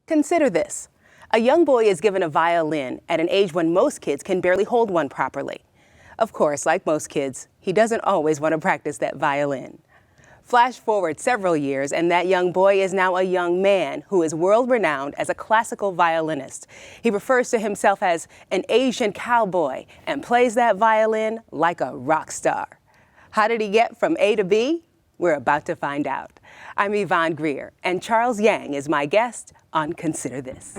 Consider this. A young boy is given a violin at an age when most kids can barely hold one properly. Of course, like most kids, he doesn't always want to practice that violin. Flash forward several years, and that young boy is now a young man who is world-renowned as a classical violinist. He refers to himself as an Asian cowboy and plays that violin like a rock star. How did he get from A to B? We're about to find out. I'm Yvonne Greer, and Charles Yang is my guest on Consider This.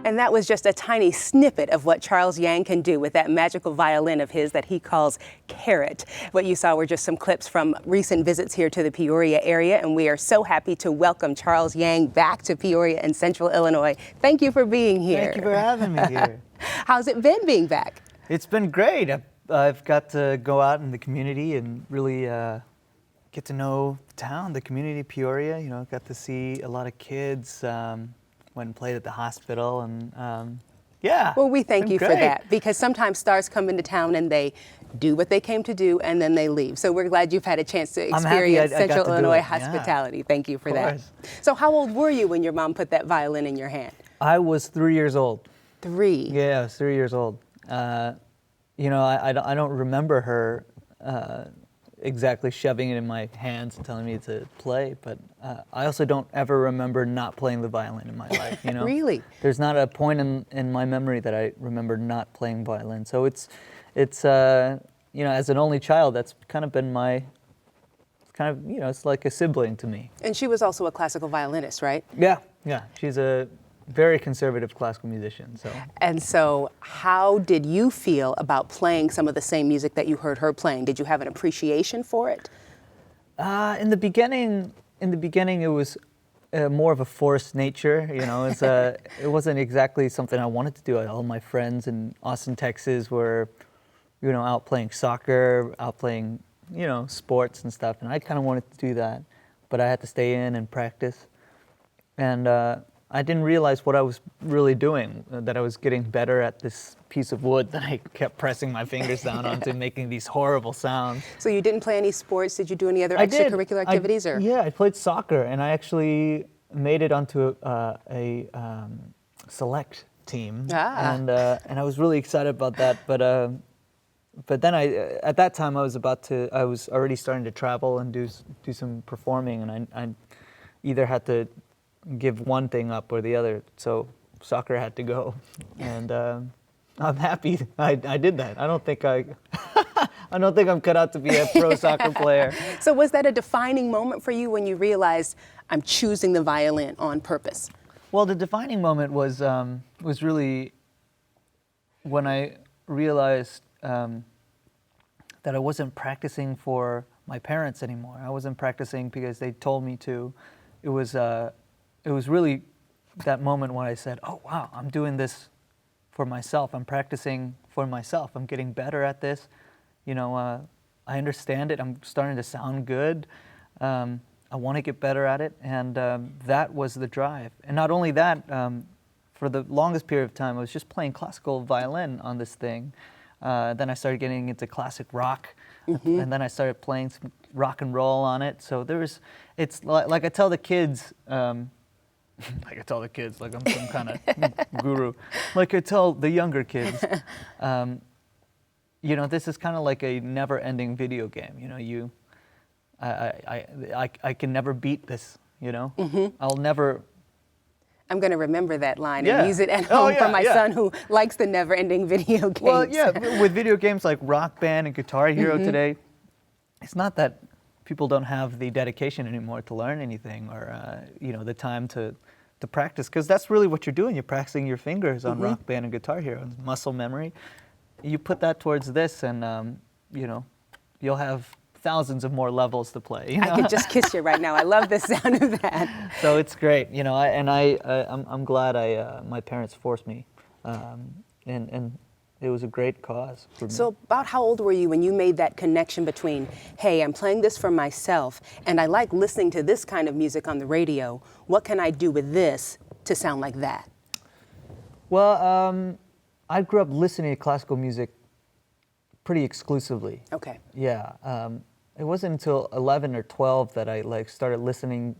And that was just a tiny snippet of what Charles Yang can do with that magical violin of his that he calls Carrot. What you saw were just some clips from recent visits here to the Peoria area, and we are so happy to welcome Charles Yang back to Peoria and Central Illinois. Thank you for being here. Thank you for having me here. How's it been being back? It's been great. I've got to go out in the community and really get to know the town, the community of Peoria. You know, got to see a lot of kids. Went and played at the hospital, and yeah. Well, we thank you for that, because sometimes stars come into town and they do what they came to do and then they leave. So we're glad you've had a chance to experience Central Illinois hospitality. Yeah. Thank you for that. So how old were you when your mom put that violin in your hand? I was 3 years old. 3? Yeah, I was 3 years old. You know, I don't remember her exactly shoving it in my hands and telling me to play, but I also don't ever remember not playing the violin in my life, you know? Really? There's not a point in my memory that I remember not playing violin. So it's you know, as an only child, that's kind of been you know, it's like a sibling to me. And she was also a classical violinist, right? Yeah, yeah. She's a very conservative classical musician. And so how did you feel about playing some of the same music that you heard her playing? Did you have an appreciation for it? In the beginning, it was more of a forced nature. You know, it wasn't exactly something I wanted to do. All my friends in Austin, Texas were, you know, out playing soccer, out playing, you know, sports and stuff. And I kind of wanted to do that, but I had to stay in and practice. And I didn't realize what I was really doing, that I was getting better at this piece of wood that I kept pressing my fingers down onto, making these horrible sounds. So you didn't play any sports? Did you do any other extracurricular activities? Yeah, I played soccer, and I actually made it onto a select team. And I was really excited about that. But then at that time, I was already starting to travel and do some performing, and I either had to give one thing up or the other, so soccer had to go, and I'm happy I did that. I don't think I'm cut out to be a pro soccer player. So was that a defining moment for you when you realized I'm choosing the violin on purpose? Well, the defining moment was really when I realized that I wasn't practicing for my parents anymore. I wasn't practicing because they told me to. It was really that moment when I said, oh, wow, I'm doing this for myself. I'm practicing for myself. I'm getting better at this. You know, I understand it. I'm starting to sound good. I want to get better at it. And that was the drive. And not only that, for the longest period of time, I was just playing classical violin on this thing. Then I started getting into classic rock. Mm-hmm. And then I started playing some rock and roll on it. So it's like I tell the kids, like I tell the kids, like I'm some kind of guru. Like I tell the younger kids, you know, this is kind of like a never-ending video game. You know, I can never beat this, you know? I'll never. I'm going to remember that line Yeah. and use it at Oh, home for yeah, my yeah. son who likes the never-ending video games. Well, yeah, with video games like Rock Band and Guitar Hero today, it's not that people don't have the dedication anymore to learn anything or, you know, the time to practice, because that's really what you're doing. You're practicing your fingers on Rock Band and Guitar Hero, and muscle memory. You put that towards this and, you know, you'll have thousands of more levels to play. You know? I could just kiss you right now. I love the sound of that. So it's great, you know, I'm glad my parents forced me, and it was a great cause for me. So about how old were you when you made that connection between, hey, I'm playing this for myself, and I like listening to this kind of music on the radio. What can I do with this to sound like that? Well, I grew up listening to classical music pretty exclusively. Okay. Yeah, it wasn't until 11 or 12 that I started listening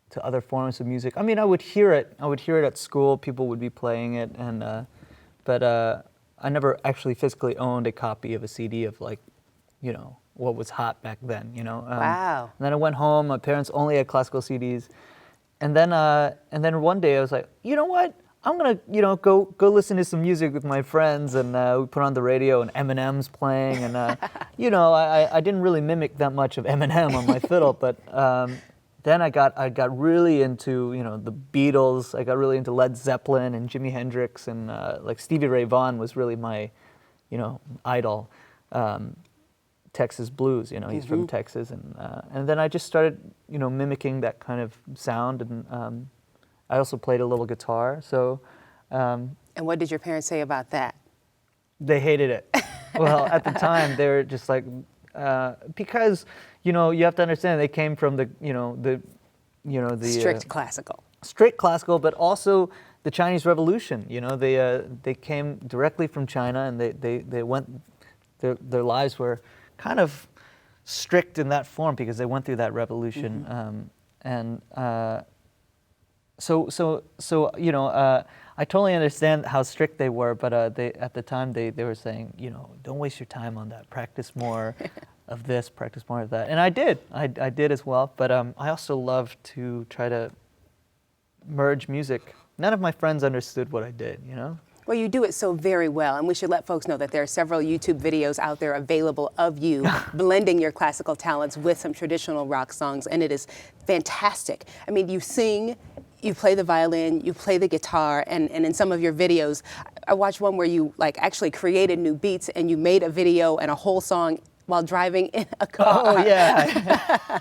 to other forms of music. I mean, I would hear it. I would hear it at school. People would be playing it, and but I never actually physically owned a copy of a CD of you know, what was hot back then. You know. Wow. And then I went home. My parents only had classical CDs, and then one day I was like, you know what? I'm gonna, you know, go listen to some music with my friends, and we put on the radio, and Eminem's playing, and you know, I didn't really mimic that much of Eminem on my fiddle, but then I got really into, you know, the Beatles. I got really into Led Zeppelin and Jimi Hendrix, and like Stevie Ray Vaughan was really my, you know, idol. Texas blues, you know, he's from Texas, and then I just started, you know, mimicking that kind of sound, and I also played a little guitar, so. And what did your parents say about that? They hated it. Well, at the time, they were just like, because, you know, you have to understand they came from the Strict classical. strict classical, but also the Chinese Revolution. You know, they came directly from China, and they went, their lives were kind of strict in that form because they went through that revolution, So you know, I totally understand how strict they were, but they at the time they were saying, you know, don't waste your time on that. Practice more of this, practice more of that, and I did. I did as well. But I also love to try to merge music. None of my friends understood what I did, you know. Well, you do it so very well, and we should let folks know that there are several YouTube videos out there available of you blending your classical talents with some traditional rock songs, and it is fantastic. I mean, you sing, you play the violin, you play the guitar, and in some of your videos, I watched one where you actually created new beats and you made a video and a whole song while driving in a car. Oh, yeah.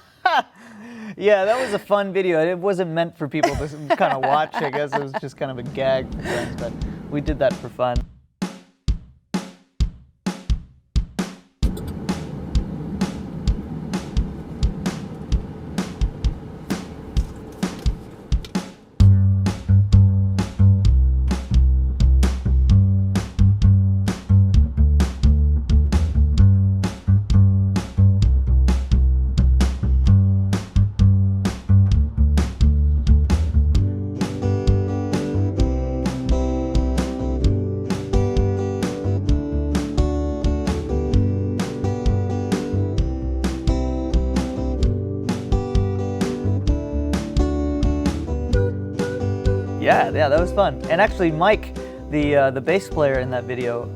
Yeah, that was a fun video. It wasn't meant for people to kind of watch, I guess. It was just kind of a gag for friends, but we did that for fun. Yeah, that was fun. And actually, Mike, the bass player in that video,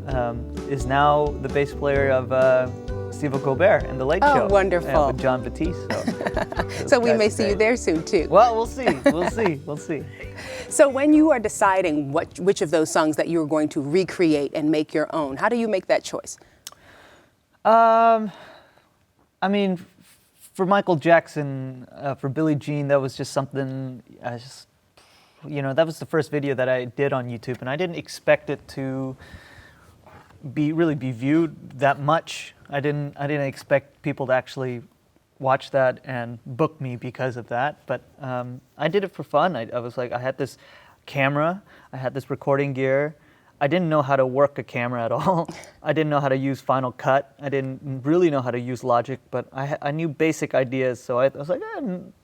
is now the bass player of Steve Colbert and The Late Show. Oh, wonderful. With John Batiste. So we may see you there soon, too. Well, we'll see. We'll see. So when you are deciding which of those songs that you're going to recreate and make your own, how do you make that choice? I mean, for Michael Jackson, for Billie Jean, that was just something that was the first video that I did on YouTube, and I didn't expect it to really be viewed that much. I didn't expect people to actually watch that and book me because of that. But I did it for fun. I was like, I had this camera, I had this recording gear. I didn't know how to work a camera at all. I didn't know how to use Final Cut. I didn't really know how to use Logic, but I knew basic ideas. So I was like,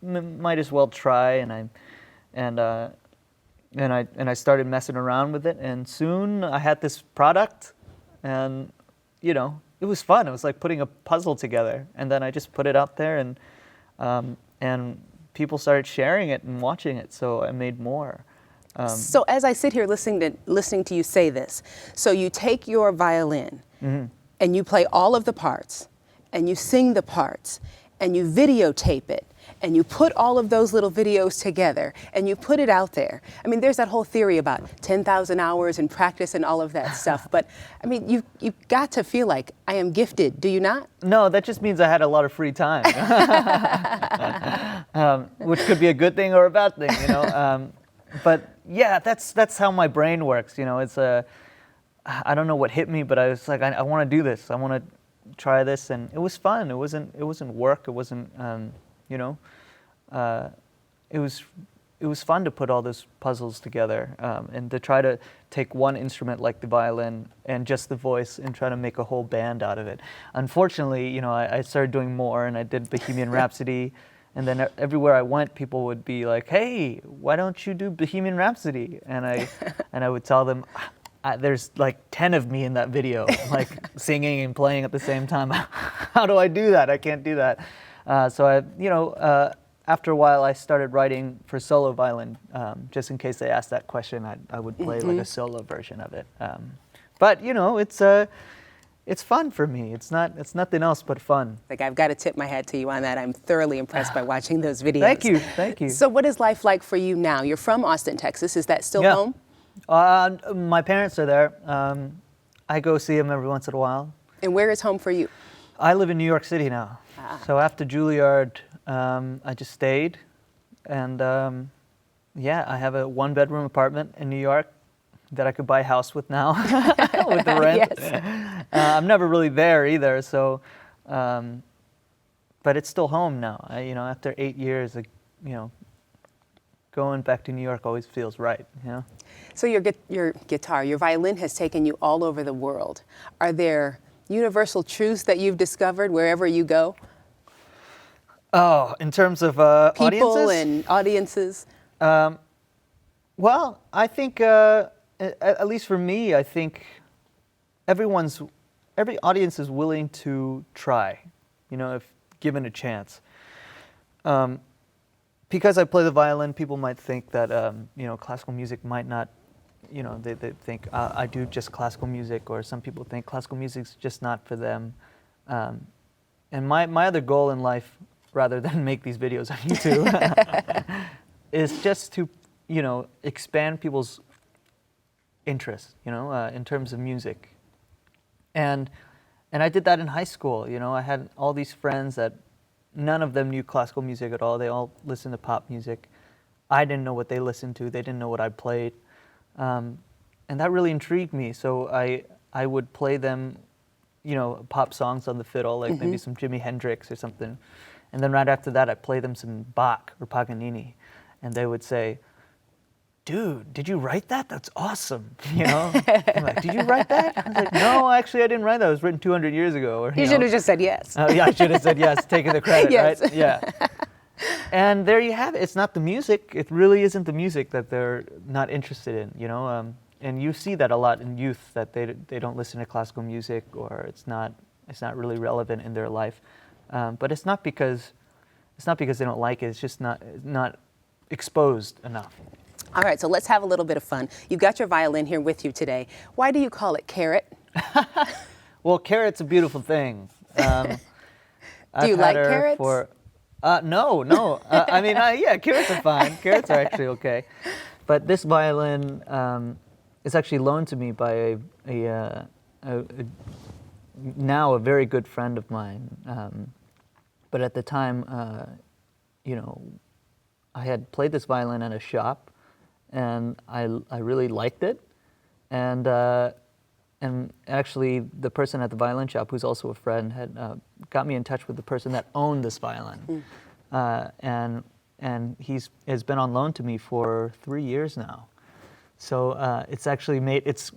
might as well try, and I started messing around with it, and soon I had this product, and you know, it was fun. It was like putting a puzzle together, and then I just put it out there, and And people started sharing it and watching it, so I made more. So as I sit here listening to you say this, so you take your violin and you play all of the parts and you sing the parts and you videotape it and you put all of those little videos together and you put it out there. I mean, there's that whole theory about 10,000 hours and practice and all of that stuff. But I mean, you've got to feel like I am gifted, do you not? No, that just means I had a lot of free time, which could be a good thing or a bad thing, you know. But yeah, that's how my brain works, you know. I don't know what hit me, but I was like, I want to do this. I want to try this, and it was fun. It wasn't work. It wasn't, you know. It was fun to put all those puzzles together, and to try to take one instrument like the violin and just the voice and try to make a whole band out of it. Unfortunately, you know, I started doing more, and I did Bohemian Rhapsody. And then everywhere I went, people would be like, "Hey, why don't you do Bohemian Rhapsody?" And I would tell them, "There's like 10 of me in that video, like singing and playing at the same time. How do I do that? I can't do that." So after a while, I started writing for solo violin, just in case they asked that question. I would play like a solo version of it. But you know, it's fun for me. It's nothing else but fun. Like, I've got to tip my hat to you on that. I'm thoroughly impressed by watching those videos. Thank you. So what is life like for you now? You're from Austin, Texas. Is that still home? My parents are there. I go see them every once in a while. And where is home for you? I live in New York City now. So after Juilliard, I just stayed. And I have a 1-bedroom apartment in New York that I could buy a house with now with the rent. Yes. I'm never really there either, so, but it's still home now. After 8 years, going back to New York always feels right, you know? So your guitar, your violin has taken you all over the world. Are there universal truths that you've discovered wherever you go? Oh, in terms of People audiences? and audiences? Well, I think, at least for me, I think every audience is willing to try, if given a chance. Because I play the violin, people might think that, classical music might not, they think I do just classical music, or some people think classical music's just not for them. And my other goal in life, rather than make these videos on YouTube, is just to, expand people's interest, in terms of music. And I did that in high school. I had all these friends that none of them knew classical music at all. They all listened to pop music. I didn't know what they listened to. They didn't know what I played. And that really intrigued me. So I would play them, pop songs on the fiddle, like maybe some Jimi Hendrix or something. And then right after that, I'd play them some Bach or Paganini. And they would say, "Dude, did you write that? That's awesome." I'm like, "Did you write that?" I was like, "No, actually, I didn't write that. It was written 200 years ago." Or, You should have just said yes. Yeah, I should have said yes, taking the credit, Yes. right? Yeah. And there you have it. It's not the music. It really isn't the music that they're not interested in, And you see that a lot in youth, that they don't listen to classical music, or it's not really relevant in their life. But it's not because they don't like it. It's just not exposed enough. All right, so let's have a little bit of fun. You've got your violin here with you today. Why do you call it Carrot? Well, carrot's a beautiful thing. Do you like carrots? No. Carrots are fine. Carrots are actually okay. But this violin is actually loaned to me by now a very good friend of mine. But at the time, I had played this violin at a shop, and I really liked it, and actually the person at the violin shop, who's also a friend, had got me in touch with the person that owned this violin, and has been on loan to me for 3 years now. So it's actually made it's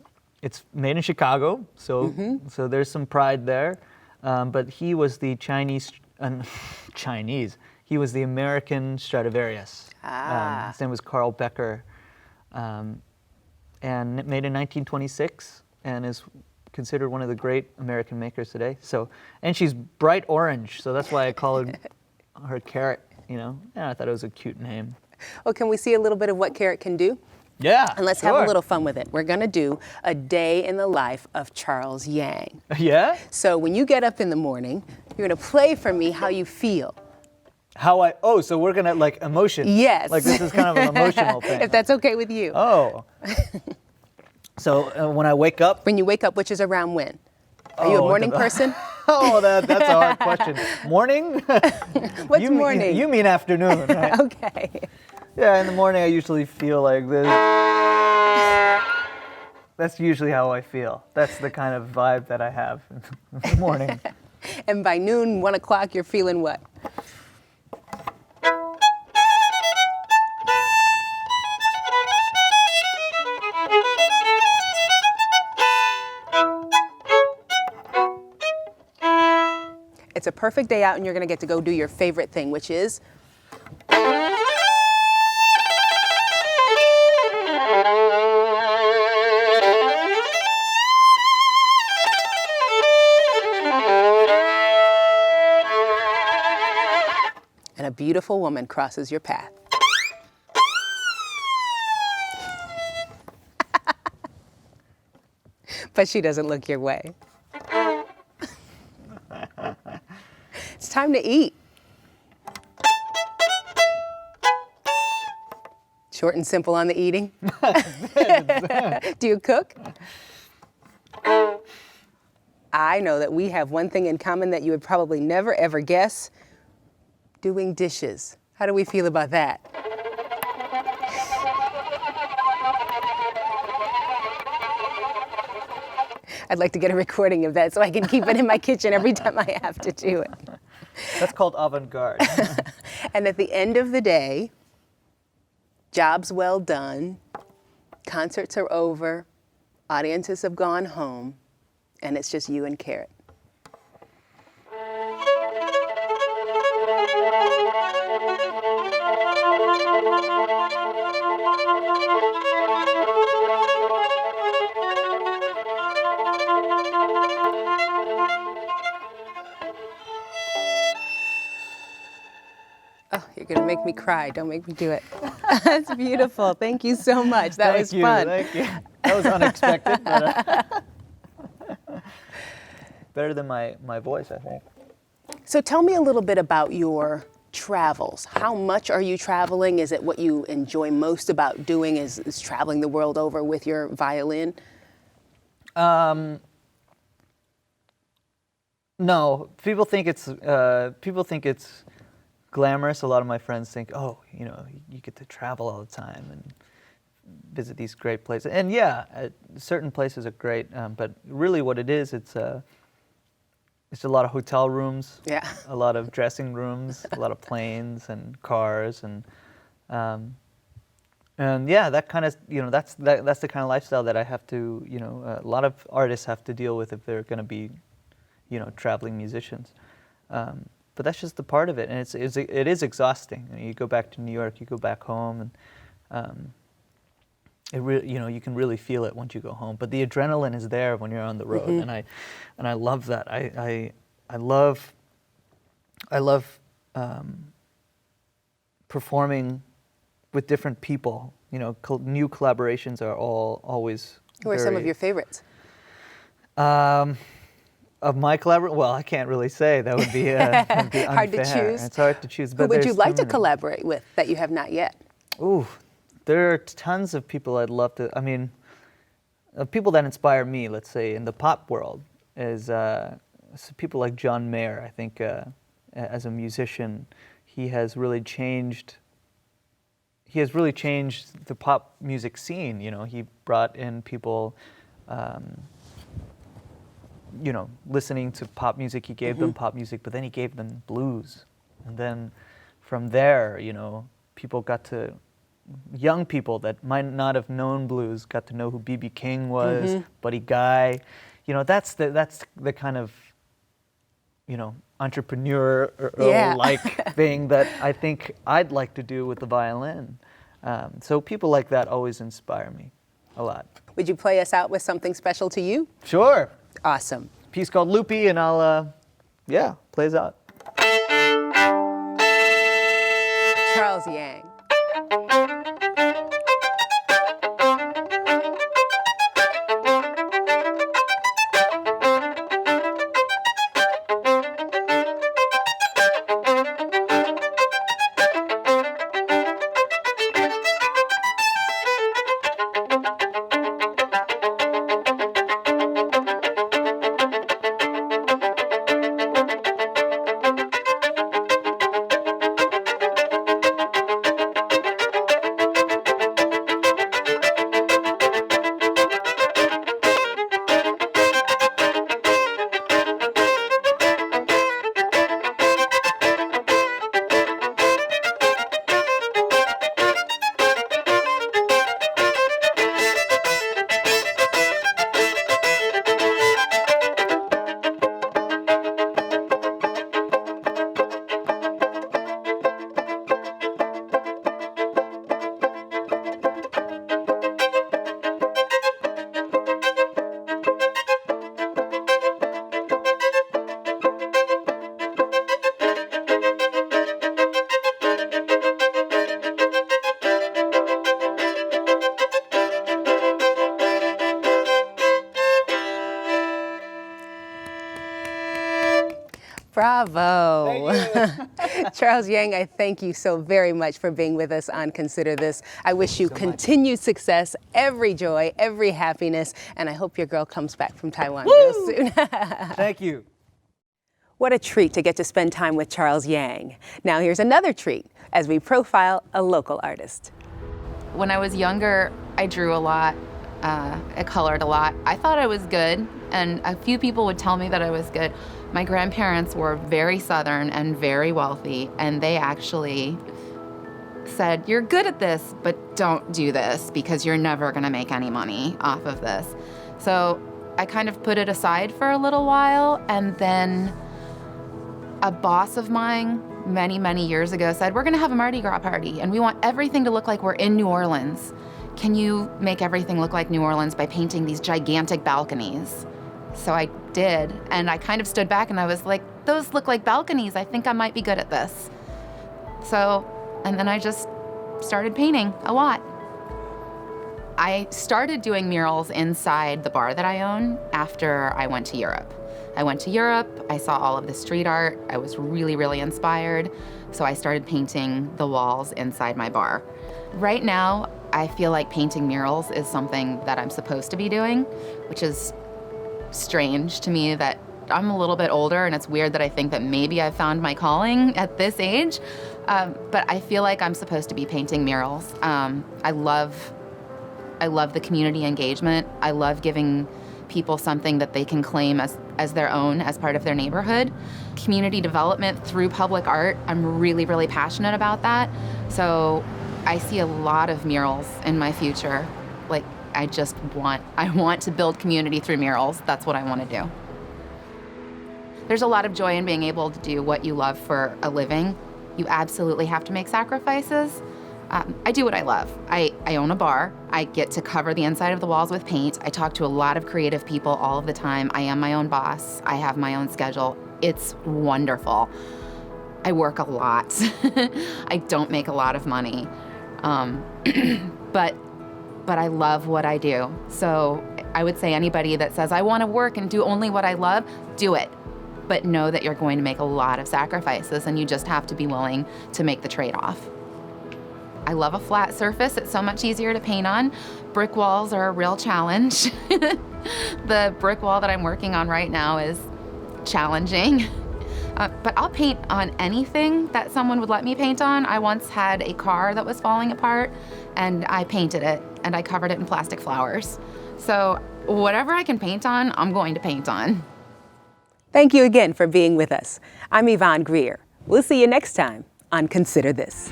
made in Chicago, so there's some pride there, but he was the Chinese. He was the American Stradivarius. His name was Carl Becker, and made in 1926, and is considered one of the great American makers today. So, and she's bright orange, so that's why I call it heard Carrot, and I thought it was a cute name. Well, can we see a little bit of what Carrot can do? Yeah. And let's have a little fun with it. We're going to do a day in the life of Charles Yang. Yeah? So when you get up in the morning, you're going to play for me how you feel. So we're going to like emotion. Yes. Like this is kind of an emotional thing. If that's okay with you. Oh. So when I wake up. When you wake up, which is around when? Are you a morning person? That's a hard question. Morning? What's morning? You mean afternoon, right? Okay. Yeah, in the morning I usually feel like this. That's usually how I feel. That's the kind of vibe that I have in the morning. And by noon, 1 o'clock, you're feeling what? It's a perfect day out and you're going to get to go do your favorite thing, which is and a beautiful woman crosses your path. But she doesn't look your way. It's time to eat. Short and simple on the eating. Do you cook? I know that we have one thing in common that you would probably never ever guess. Doing dishes. How do we feel about that? I'd like to get a recording of that so I can keep it in my kitchen every time I have to do it. That's called avant-garde. And at the end of the day, job's well done, concerts are over, audiences have gone home, and it's just you and Carrot. Oh, you're going to make me cry. Don't make me do it. That's beautiful. Thank you so much. That was fun. Thank you. That was unexpected, but better than my voice, I think. So tell me a little bit about your travels. How much are you traveling? Is it what you enjoy most about doing is traveling the world over with your violin? No, people think it's glamorous. A lot of my friends think, oh, you get to travel all the time and visit these great places. And yeah, certain places are great, but really what it is, it's a lot of hotel rooms, Yeah. a lot of dressing rooms, a lot of planes and cars, and yeah, that kind of that's the kind of lifestyle that I have to a lot of artists have to deal with if they're going to be traveling musicians. But that's just the part of it, and it is exhausting. You go back to New York, you go back home, and you can really feel it once you go home. But the adrenaline is there when you're on the road, Mm-hmm. and I love that. I love performing with different people. New collaborations are always. Who are some of your favorites? Of my collaboration, well, I can't really say. That would be, that'd be unfair. Hard to choose. It's hard to choose. Who But would you there's like too to many. collaborate with that you have not yet? Ooh, there are tons of people I'd love to. I mean, people that inspire me. Let's say in the pop world is people like John Mayer. I think as a musician, he has really changed. He has really changed the pop music scene. He brought in people. Listening to pop music, he gave them pop music, but then he gave them blues. And then from there, young people that might not have known blues got to know who B.B. King was, Buddy Guy. That's the kind of, entrepreneur-like thing that I think I'd like to do with the violin. So people like that always inspire me a lot. Would you play us out with something special to you? Sure. Awesome. Piece called Loopy, and I'll, plays out. Charles Yang. Bravo. Charles Yang, I thank you so very much for being with us on Consider This. I wish you continued success, every joy, every happiness, and I hope your girl comes back from Taiwan real soon. Thank you. What a treat to get to spend time with Charles Yang. Now here's another treat as we profile a local artist. When I was younger, I drew a lot. I colored a lot. I thought I was good, and a few people would tell me that I was good. My grandparents were very Southern and very wealthy, and they actually said, "You're good at this, but don't do this because you're never gonna make any money off of this." So I kind of put it aside for a little while, and then a boss of mine many, many years ago said, "We're gonna have a Mardi Gras party, and we want everything to look like we're in New Orleans. Can you make everything look like New Orleans by painting these gigantic balconies?" So I did, and I kind of stood back and I was like, those look like balconies. I think I might be good at this. So, and then I just started painting a lot. I started doing murals inside the bar that I own after I went to Europe. I went to Europe, I saw all of the street art, I was really, really inspired, so I started painting the walls inside my bar. Right now, I feel like painting murals is something that I'm supposed to be doing, which is strange to me that I'm a little bit older, and it's weird that I think that maybe I found my calling at this age, but I feel like I'm supposed to be painting murals. I love the community engagement. I love giving people something that they can claim as their own, as part of their neighborhood. Community development through public art, I'm really, really passionate about that. So I see a lot of murals in my future. Like, I want to build community through murals. That's what I want to do. There's a lot of joy in being able to do what you love for a living. You absolutely have to make sacrifices. I do what I love. I own a bar. I get to cover the inside of the walls with paint. I talk to a lot of creative people all of the time. I am my own boss. I have my own schedule. It's wonderful. I work a lot. I don't make a lot of money. But I love what I do. So I would say anybody that says, I want to work and do only what I love, do it. But know that you're going to make a lot of sacrifices, and you just have to be willing to make the trade-off. I love a flat surface. It's so much easier to paint on. Brick walls are a real challenge. The brick wall that I'm working on right now is challenging. But I'll paint on anything that someone would let me paint on. I once had a car that was falling apart, and I painted it, and I covered it in plastic flowers. So whatever I can paint on, I'm going to paint on. Thank you again for being with us. I'm Yvonne Greer. We'll see you next time on Consider This.